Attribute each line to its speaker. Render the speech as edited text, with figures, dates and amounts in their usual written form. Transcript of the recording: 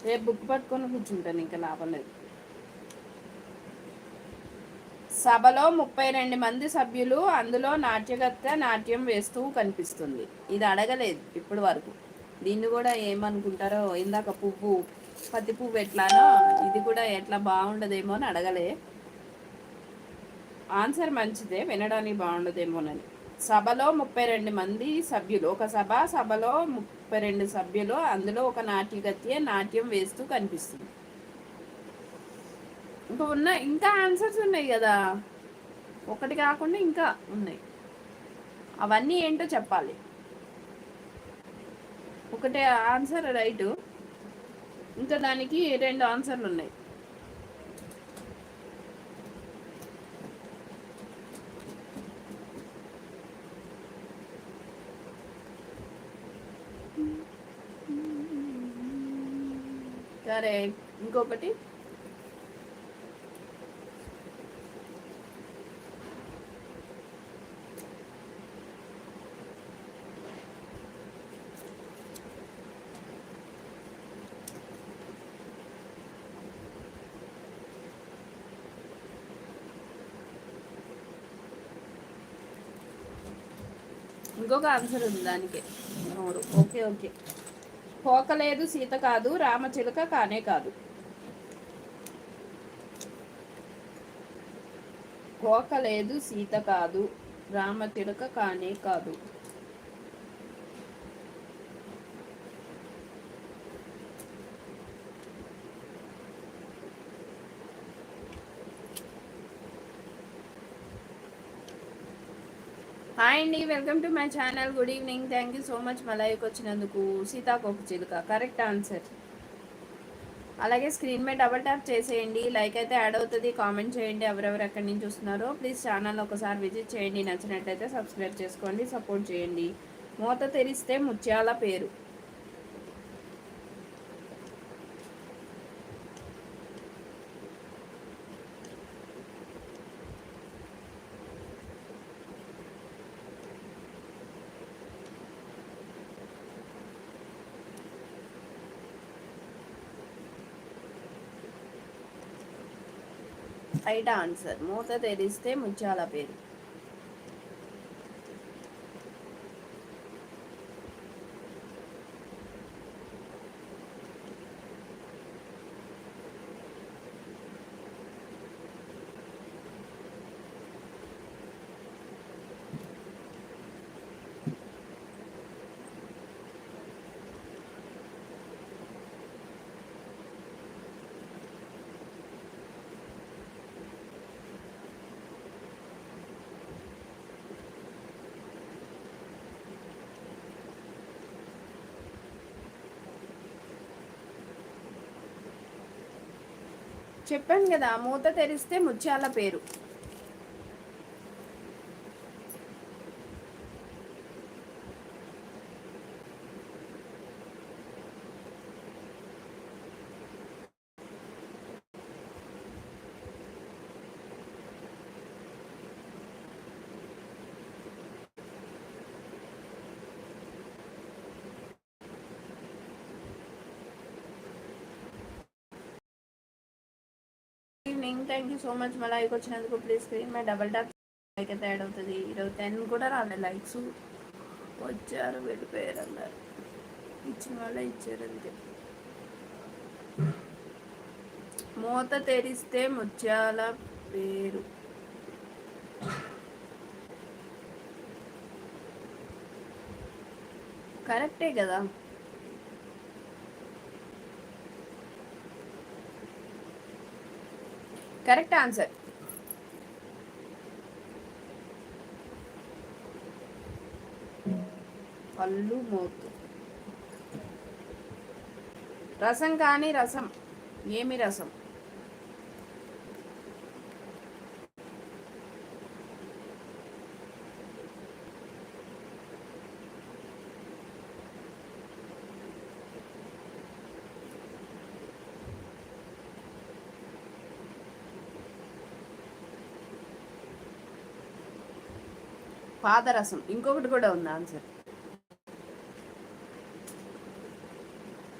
Speaker 1: రేపు బుక్ పట్టుకొని కూర్చుంటాను, ఇంకా లాభం లేదు. సభలో 32 మంది సభ్యులు, అందులో నాట్యగత్త నాట్యం వేస్తూ కనిపిస్తుంది. ఇది అడగలేదు ఇప్పటి వరకు. దీన్ని కూడా ఏమనుకుంటారో, ఇందాక పువ్వు పత్తి పువ్వు ఎట్లానో ఇది కూడా ఎట్లా బాగుండదేమో అని అడగలే. ఆన్సర్ మంచిదే, వినడానికి బాగుండదేమోనని. సభలో 32 మంది సభ్యులు, ఒక సభలో 32 సభ్యులు, అందులో ఒక నాట్యగత్య నాట్యం వేస్తూ కనిపిస్తుంది. ఇంకా ఆన్సర్స్ ఉన్నాయి కదా, ఒకటి కాకుండా ఇంకా ఉన్నాయి. అవన్నీ ఏంటో చెప్పాలి. ఒకటే ఆన్సర్ రైటు, ఇంకా దానికి 2 ఆన్సర్లు ఉన్నాయి. సరే, ఇంకొకటి. ఇంకొక ఆన్సర్ ఉంది దానికి. Okay okay. కోకలేదు సీత కాదు, రామచిలుక కానే కాదు. కోకలేదు సీత కాదు, రామచిలుక కానే కాదు. హాయ్ అండి, welcome to my channel. Good evening. Thank you so much మా లైవ్కి వచ్చినందుకు. సీతాకోకచిలుక కరెక్ట్ ఆన్సర్. అలాగే స్క్రీన్ మీద డబల్ ట్యాప్ చేసేయండి, లైక్ అయితే యాడ్ అవుతుంది. కామెంట్ చేయండి ఎవరెవరు ఎక్కడి నుంచి చూస్తున్నారో. ప్లీజ్ ఛానల్ ఒకసారి విజిట్ చేయండి, నచ్చినట్టయితే సబ్స్క్రైబ్ చేసుకోండి, సపోర్ట్ చేయండి. మూత తెరిస్తే ముత్యాల పేరు. రైట్ ఆన్సర్, మూత తెరిస్తే ముత్యాల పేరు. చెప్పాను కదా, మూత తెరిస్తే ముత్యాల పేరు. Evening. Thank you so much మా లైవ్కి వచ్చినందుకు. ప్లీజ్ స్క్రీన్ మీద డబల్ ట్యాప్ లైక్ అయితే యాడ్ అవుతుంది. ఈరోజు 10 కూడా రాలేదు లైక్స్. వచ్చారు వెళ్ళిపోయారు అన్నారు, ఇచ్చిన వాళ్ళే ఇచ్చారు అంతే. మూత తెరిస్తే ముత్యాల పేరు. కరెక్టే కదా. Correct answer. కళ్ళు మోతు. రసం కానీ రసం, ఏమి రసం? పాదరసం. ఇంకొకటి కూడా ఉంది ఆన్సర్.